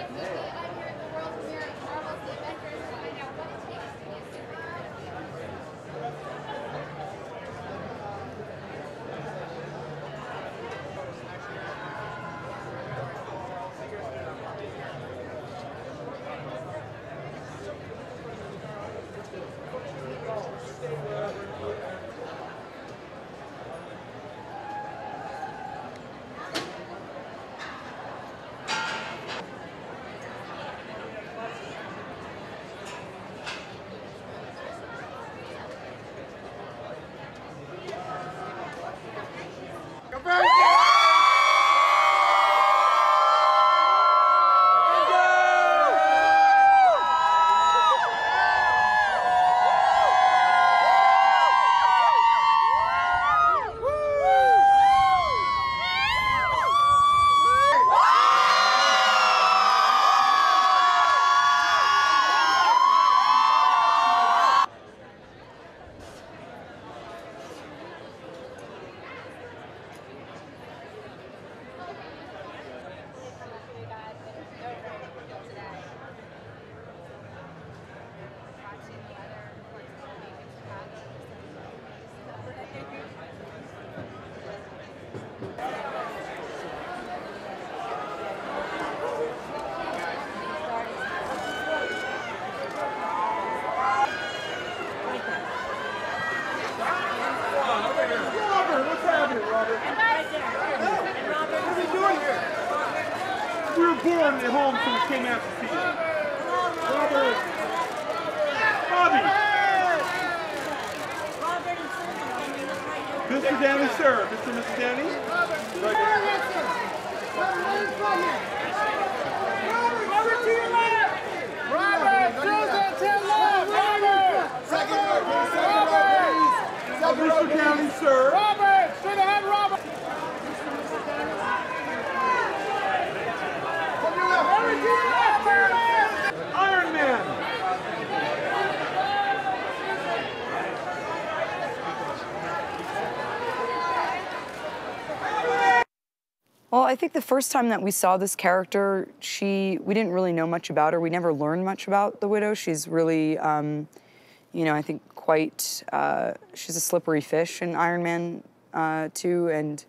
I'm here at the world premiere of Marvel's The Avengers to find out what it takes to be a superhero. We were born at home, so we came out to see you. Robert! Bobby! Mr. Danny, sir. Mr. and Mrs. Danny? Right there. Robert, to your left! Robert, Susan, to your left! Robert! Mr. Danny, sir. Robert, straight ahead, Robert! Iron Man! Well, I think the first time that we saw this character, we didn't really know much about her. We never learned much about the Widow. She's really, you know, I think quite, she's a slippery fish in Iron Man 2, and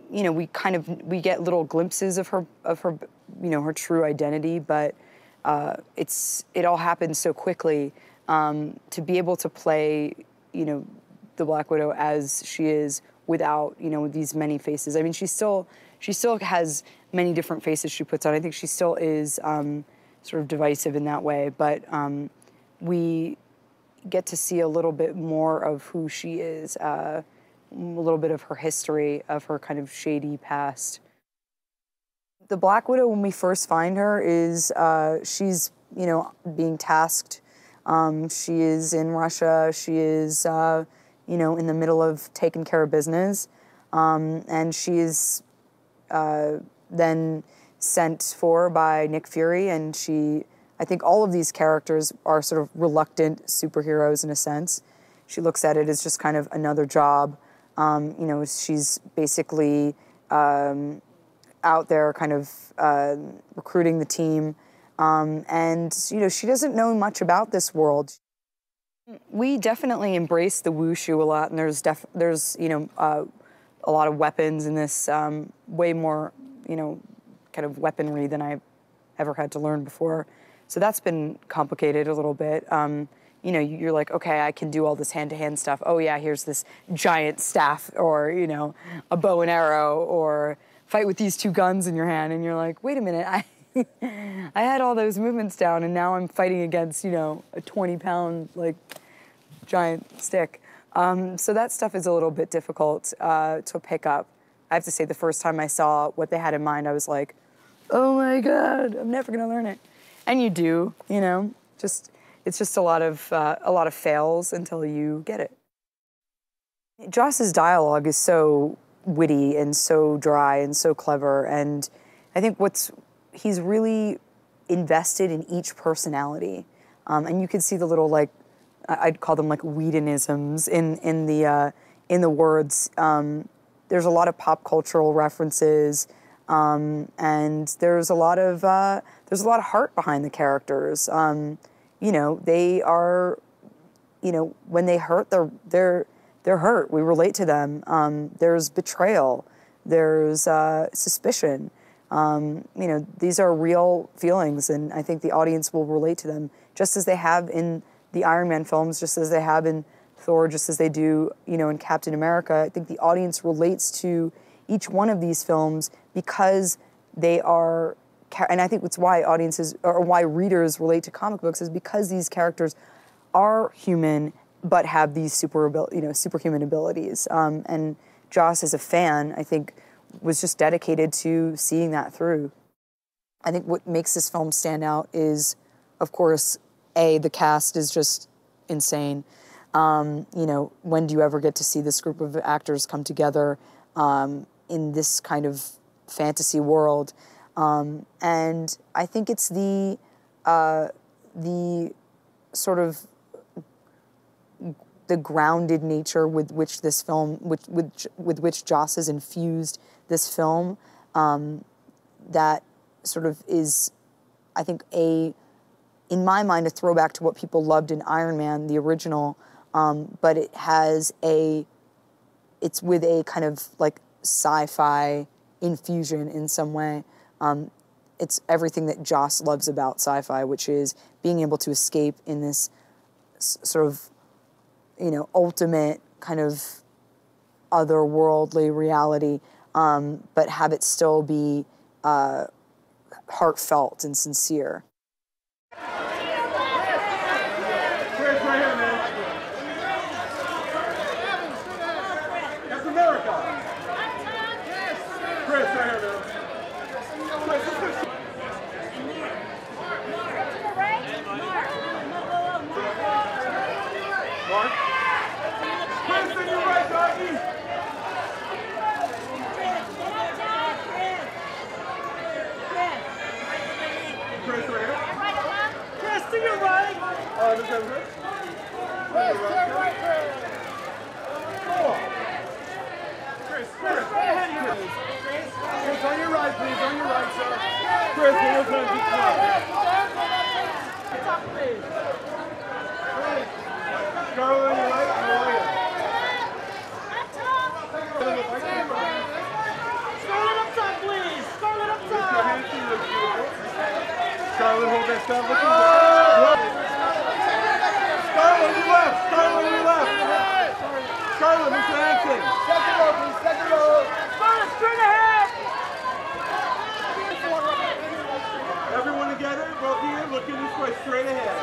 you know, we get little glimpses of her, you know, her true identity, but it all happens so quickly. To be able to play, you know, the Black Widow as she is without, you know, these many faces. I mean, she still has many different faces she puts on. I think she still is sort of divisive in that way, but we get to see a little bit more of who she is. A little bit of her history, of her kind of shady past. The Black Widow, when we first find her, is she's, you know, being tasked. She is in Russia. She is, you know, in the middle of taking care of business, and she is then sent for by Nick Fury, and I think all of these characters are sort of reluctant superheroes in a sense. She looks at it as just kind of another job. You know, she's basically out there kind of recruiting the team. And, you know, she doesn't know much about this world. We definitely embrace the wushu a lot, and there's you know, a lot of weapons in this, way more, you know, kind of weaponry than I've ever had to learn before. So that's been complicated a little bit. You know, you're like, okay, I can do all this hand-to-hand stuff. Oh yeah, here's this giant staff, or, you know, a bow and arrow, or fight with these two guns in your hand, and you're like, wait a minute, I had all those movements down, and now I'm fighting against, you know, a 20-pound, like, giant stick. So that stuff is a little bit difficult to pick up. I have to say, the first time I saw what they had in mind, I was like, oh my God, I'm never gonna learn it. And you do, you know, it's just a lot of fails until you get it. Joss's dialogue is so witty and so dry and so clever, and I think he's really invested in each personality, and you can see the little, like, I'd call them like Whedonisms in the words. There's a lot of pop cultural references. and there's a lot of heart behind the characters. You know, they are, you know, when they hurt, they're hurt. We relate to them. There's betrayal. There's suspicion. You know, these are real feelings, and I think the audience will relate to them just as they have in the Iron Man films, just as they have in Thor, just as they do, you know, in Captain America. I think the audience relates to each one of these films because they are, and I think it's why audiences, or why readers relate to comic books, is because these characters are human but have these superhuman abilities. And Joss, as a fan, I think, was just dedicated to seeing that through. I think what makes this film stand out is, of course, the cast is just insane. You know, when do you ever get to see this group of actors come together in this kind of fantasy world? And I think it's the sort of the grounded nature with which this film, with which Joss has infused this film, that sort of is, I think, in my mind, a throwback to what people loved in Iron Man, the original, but it's with a kind of like sci-fi infusion in some way. It's everything that Joss loves about sci-fi, which is being able to escape in this sort of, you know, ultimate kind of otherworldly reality, but have it still be heartfelt and sincere. Chris, right here, man. That's America. Chris, right here, man. Chris, Mark? Chris, to your right, doggy. Chris, right here. Chris, to your right. This is Chris. Chris, to your right, Chris. Chris, Chris, right ahead of you. Chris, on your right, please. On your right, sir. Chris, one more time. Just come Top, please. Scarlett, on your right. How are you? Scarlett up top, please. Scarlett up Lift your top. hands to your Scarlett, hold that stuff. Look at Scarlett, on your left. Scarlett, on your left. Scarlett, Mr. Action. Second row, please. Second row. Scarlett, straight ahead. Everyone together, both here, looking this way, straight ahead.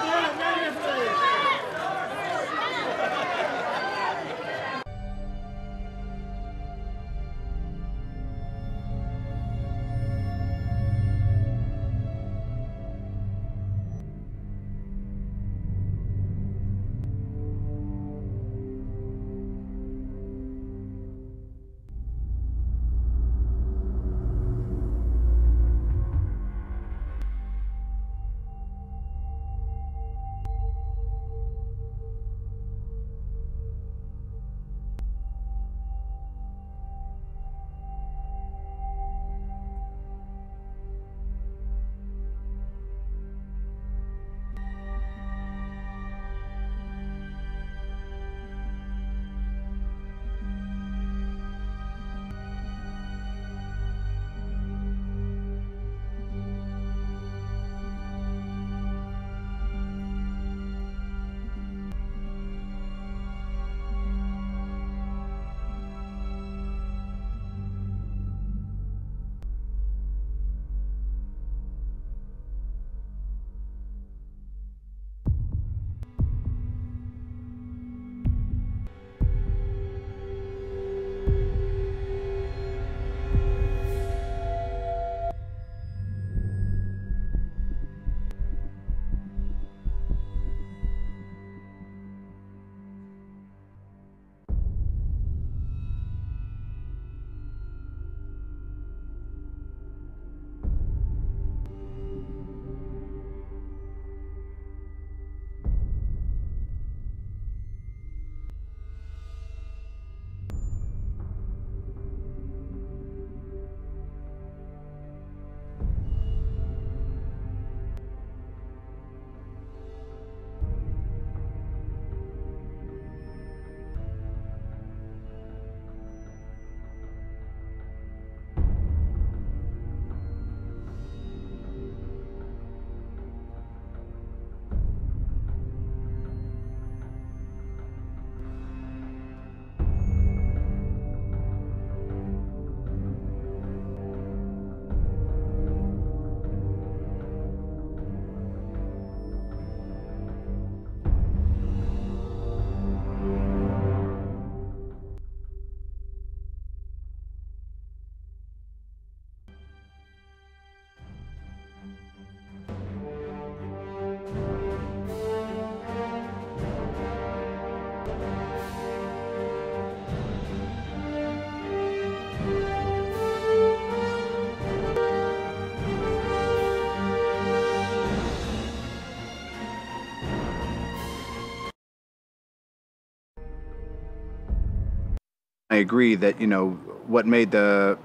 I agree that, you know, what made the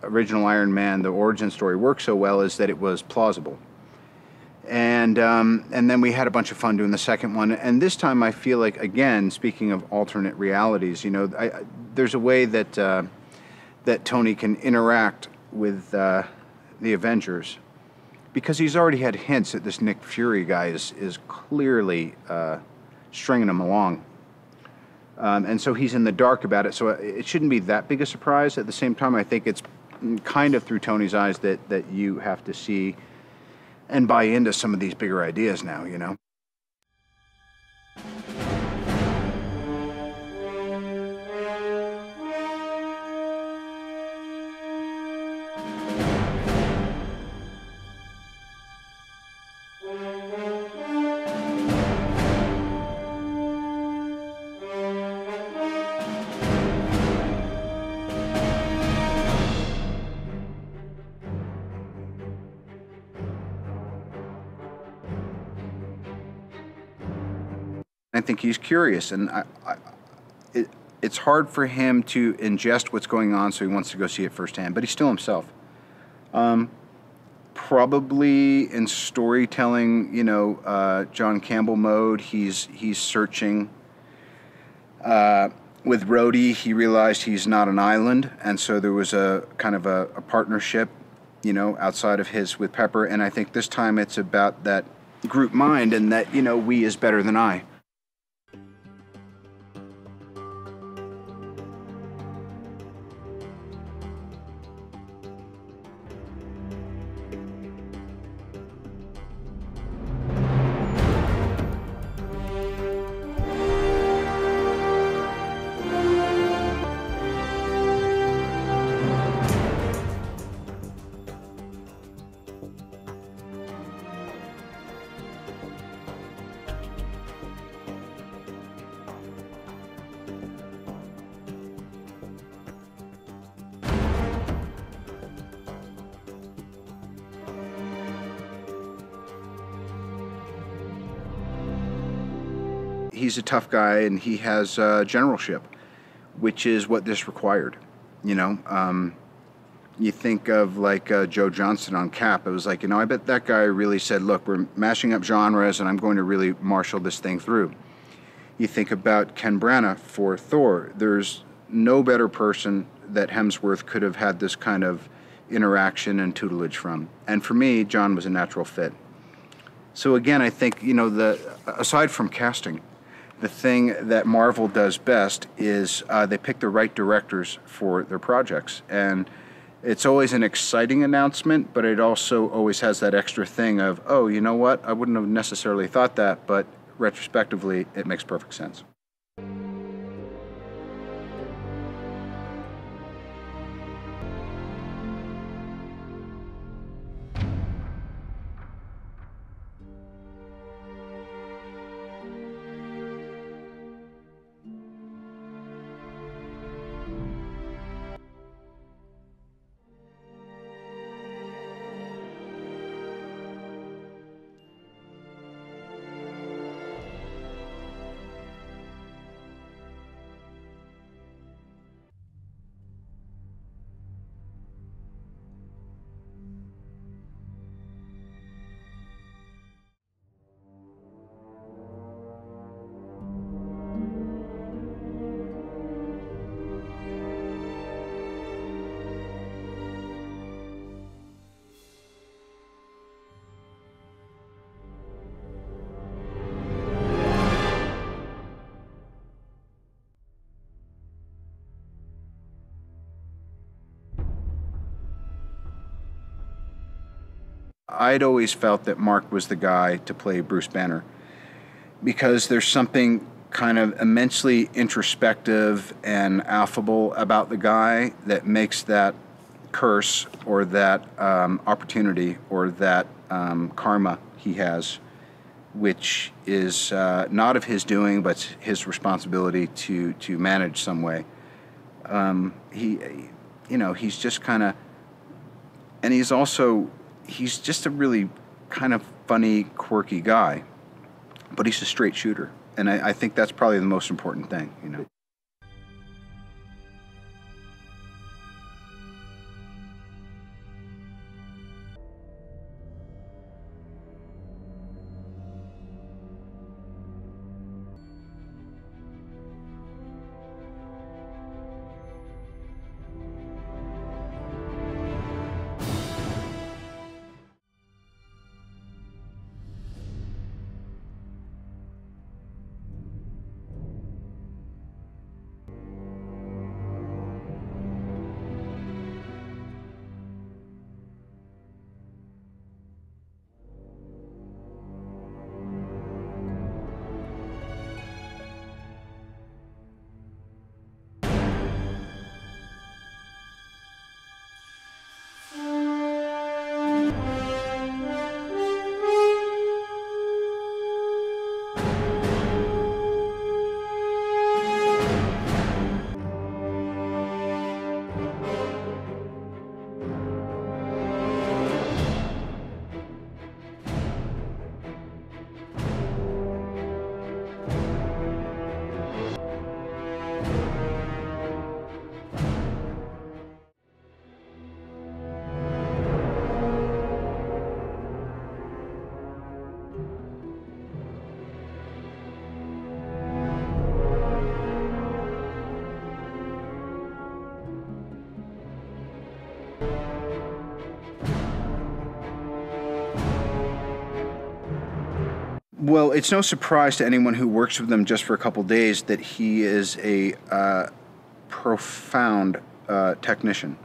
original Iron Man, the origin story, work so well is that it was plausible. And then we had a bunch of fun doing the second one. And this time I feel like, again, speaking of alternate realities, you know, there's a way that that Tony can interact with the Avengers, because he's already had hints that this Nick Fury guy is clearly stringing him along. And so he's in the dark about it, so it shouldn't be that big a surprise. At the same time, I think it's kind of through Tony's eyes that you have to see and buy into some of these bigger ideas now, you know? I think he's curious, and it's hard for him to ingest what's going on, so he wants to go see it firsthand, but he's still himself. Probably in storytelling, you know, John Campbell mode, he's searching. With Rhodey, he realized he's not an island, and so there was a kind of a partnership, you know, outside of his with Pepper, and I think this time it's about that group mind and that, you know, we is better than I. He's a tough guy, and he has generalship, which is what this required. You know, you think of like Joe Johnston on Cap. It was like, you know, I bet that guy really said, look, we're mashing up genres, and I'm going to really marshal this thing through. You think about Ken Branagh for Thor. There's no better person that Hemsworth could have had this kind of interaction and tutelage from. And for me, John was a natural fit. So again, I think, you know, aside from casting, the thing that Marvel does best is they pick the right directors for their projects. And it's always an exciting announcement, but it also always has that extra thing of, oh, you know what? I wouldn't have necessarily thought that, but retrospectively, it makes perfect sense. I'd always felt that Mark was the guy to play Bruce Banner, because there's something kind of immensely introspective and affable about the guy that makes that curse or that opportunity or that karma he has, which is not of his doing, but his responsibility to manage some way. You know, he's just kind of, and he's just a really kind of funny, quirky guy, but he's a straight shooter. And I think that's probably the most important thing, you know. Well, it's no surprise to anyone who works with him just for a couple days that he is a profound technician.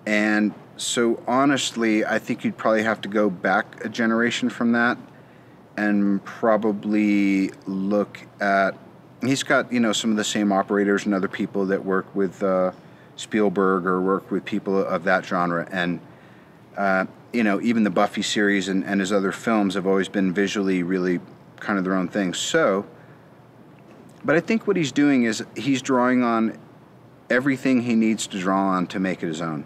And so honestly, I think you'd probably have to go back a generation from that and probably look at, he's got, you know, some of the same operators and other people that work with Spielberg or work with people of that genre. And, you know, even the Buffy series and his other films have always been visually really kind of their own thing. So, but I think what he's doing is he's drawing on everything he needs to draw on to make it his own.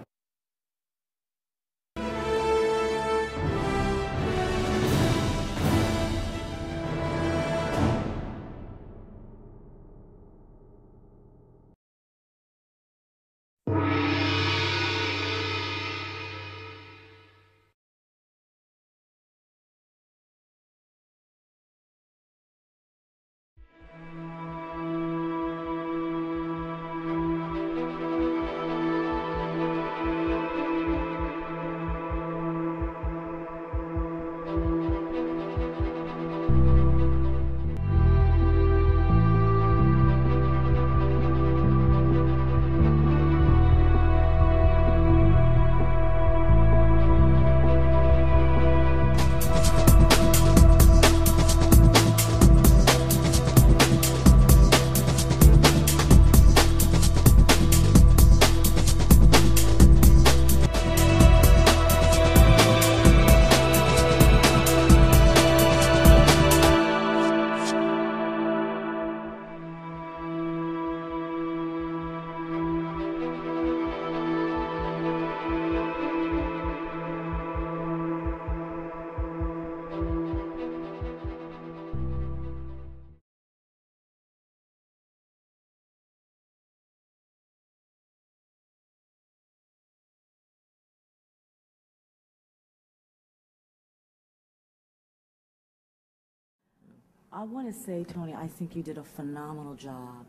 I want to say, Tony, I think you did a phenomenal job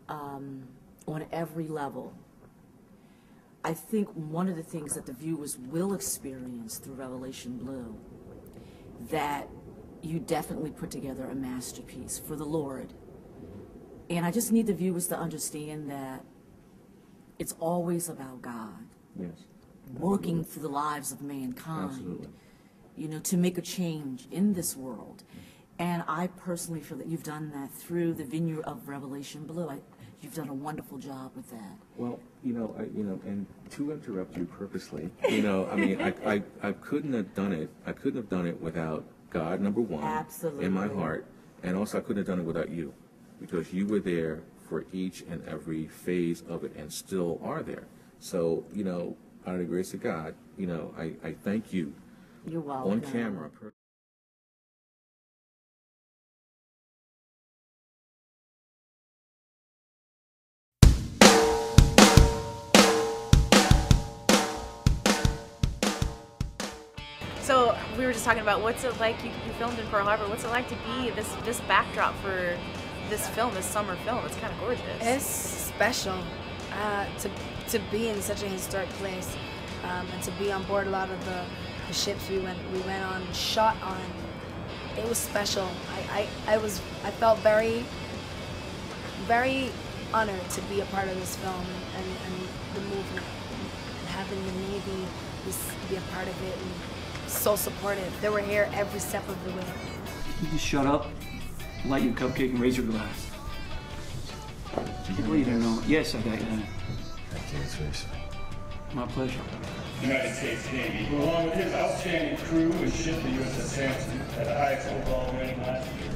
on every level. I think one of the things that the viewers will experience through Revelation Blue, that you definitely put together a masterpiece for the Lord. And I just need the viewers to understand that it's always about God. Yes. Working through the lives of mankind. Absolutely. You know, to make a change in this world. And I personally feel that you've done that through the vineyard of Revelation Blue. You've done a wonderful job with that. Well, and to interrupt you purposely, I mean, I couldn't have done it. I couldn't have done it without God, number one, Absolutely. in my heart, and also I couldn't have done it without you, because you were there for each and every phase of it, and still are there. So, out of the grace of God, I thank you. You're welcome. On camera. So we were just talking about what's it like, you filmed in Pearl Harbor, what's it like to be this backdrop for this film, this summer film? It's kind of gorgeous. It's special to be in such a historic place and to be on board a lot of the ships we went on and shot on. It was special. I felt very, very honored to be a part of this film and the movement, and having the Navy be a part of it, and so supportive. They were here every step of the way. You just shut up, light your cupcake, and raise your glass. You don't know. Yes, I got you. Thank you, seriously. My pleasure. United States Navy, who along with his outstanding crew has shipped the USS Sampson at the highest overall rank last year.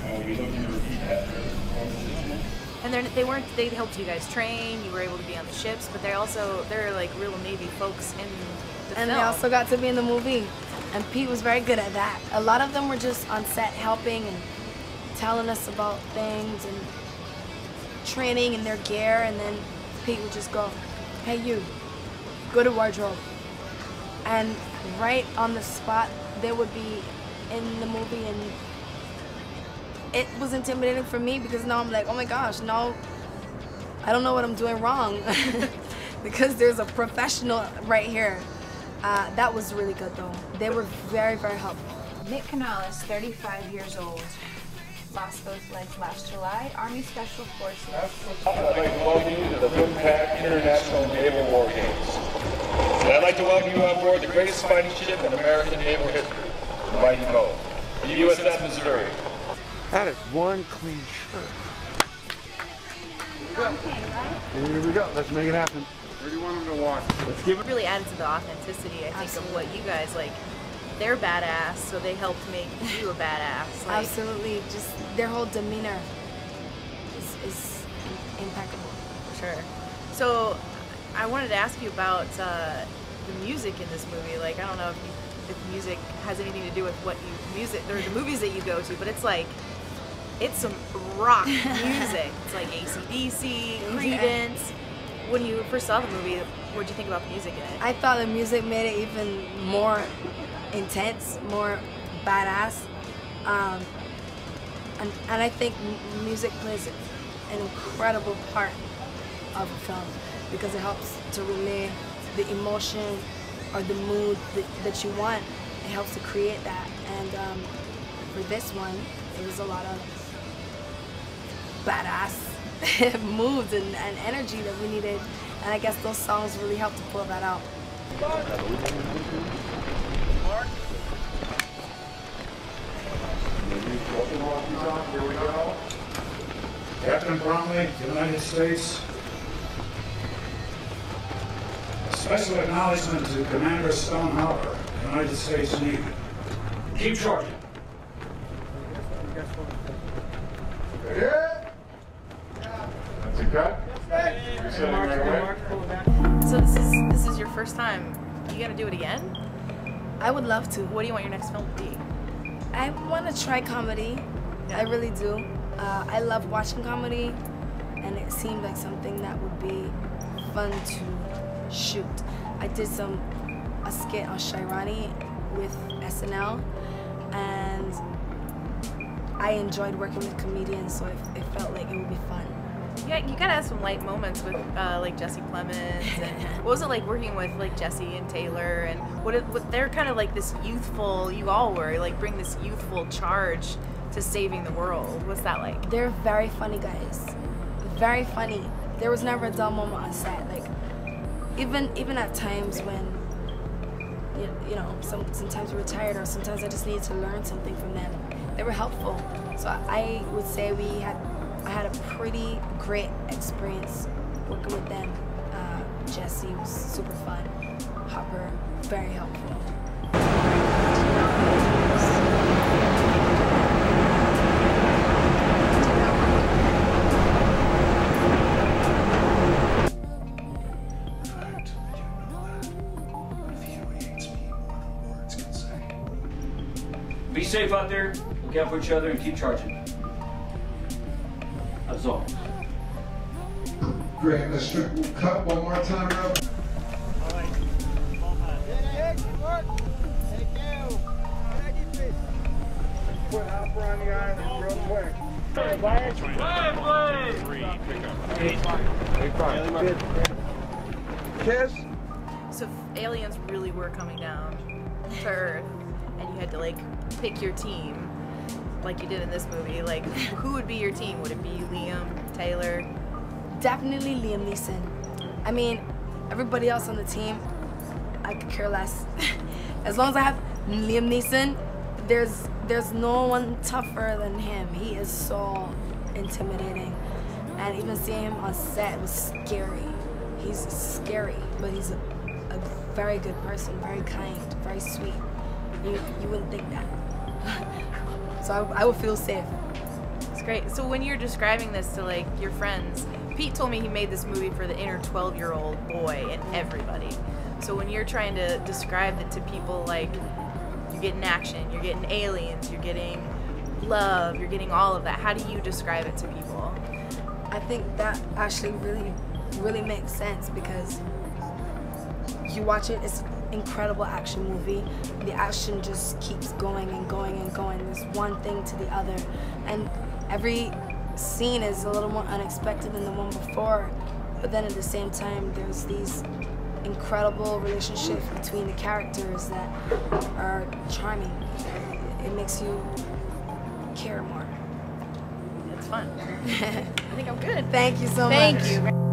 And we'll be looking to repeat that for the performances. And they helped you guys train, you were able to be on the ships, but they're like real Navy folks in the film. And they also got to be in the movie. And Pete was very good at that. A lot of them were just on set helping and telling us about things and training in their gear, and then Pete would just go, hey you, go to wardrobe. And right on the spot, they would be in the movie, and it was intimidating for me because now I'm like, oh my gosh, no, I don't know what I'm doing wrong because there's a professional right here. That was really good though. They were very, very helpful. Nick Canales, 35 years old. Lost those legs last July. Army Special Forces. I'd like to welcome you to the Impact International Naval War Games. And I'd like to welcome you on board the greatest fighting ship in American naval history, the Mighty Mo, the USS Missouri. That is one clean shirt. Here we go. Let's make it happen. Where do you want them to watch? Let's give It really added to the authenticity, I think, of what you guys like. They're badass, so they helped make you a badass. Like, Absolutely, just their whole demeanor is impeccable. For sure. So, I wanted to ask you about the music in this movie. Like, I don't know if music has anything to do with what or the movies that you go to, but it's like, it's some rock music. It's like AC/DC, Creedence. When you first saw the movie, what did you think about the music in it? I thought the music made it even more intense, more badass, and I think music plays an incredible part of a film because it helps to relay the emotion or the mood that you want. It helps to create that, and for this one, it was a lot of badass moods and energy that we needed, and I guess those songs really helped to pull that out. Here we go. Captain Bromley, United States. A special acknowledgement to Commander Stonehopper, United States Navy. Keep charging. That's a cut. You're sitting right away. So this is your first time. You gotta do it again? I would love to. What do you want your next film to be? I want to try comedy. I really do. I love watching comedy, and it seemed like something that would be fun to shoot. I did a skit on Shirani with SNL, and I enjoyed working with comedians, so it felt like it would be fun. Yeah, you gotta have some light moments with like Jesse Plemons. And what was it like working with like Jesse and Taylor? And what they're kind of like this youthful. You all were like bring this youthful charge to saving the world. What's that like? They're very funny guys. Very funny. There was never a dull moment on set. Like even at times when you know sometimes we were tired or sometimes I just needed to learn something from them. They were helpful. So I would say I had a pretty great experience working with them. Jesse was super fun. Hopper, very helpful. Be safe out there, look out for each other, and keep charging. That's all. Great, let's cut one more time out. Put Hopper on the island real quick. Kiss. So if aliens really were coming down to Earth, and you had to like pick your team, like you did in this movie, like who would be your team? Would it be Liam, Taylor? Definitely Liam Neeson. I mean, everybody else on the team, I could care less. As long as I have Liam Neeson, there's no one tougher than him. He is so intimidating. And even seeing him on set was scary. He's scary, but he's a very good person, very kind, very sweet. You wouldn't think that. So I would feel safe. It's great. So when you're describing this to like your friends, Pete told me he made this movie for the inner 12-year-old boy and everybody. So when you're trying to describe it to people, like you're getting action, you're getting aliens, you're getting love, you're getting all of that, how do you describe it to people? I think that actually really makes sense because you watch it, it's an incredible action movie. The action just keeps going and going and going. There's one thing to the other. And every scene is a little more unexpected than the one before. But then at the same time, there's these incredible relationships between the characters that are charming. It makes you care more. It's fun. I think I'm good. Thank you so much. Thank you.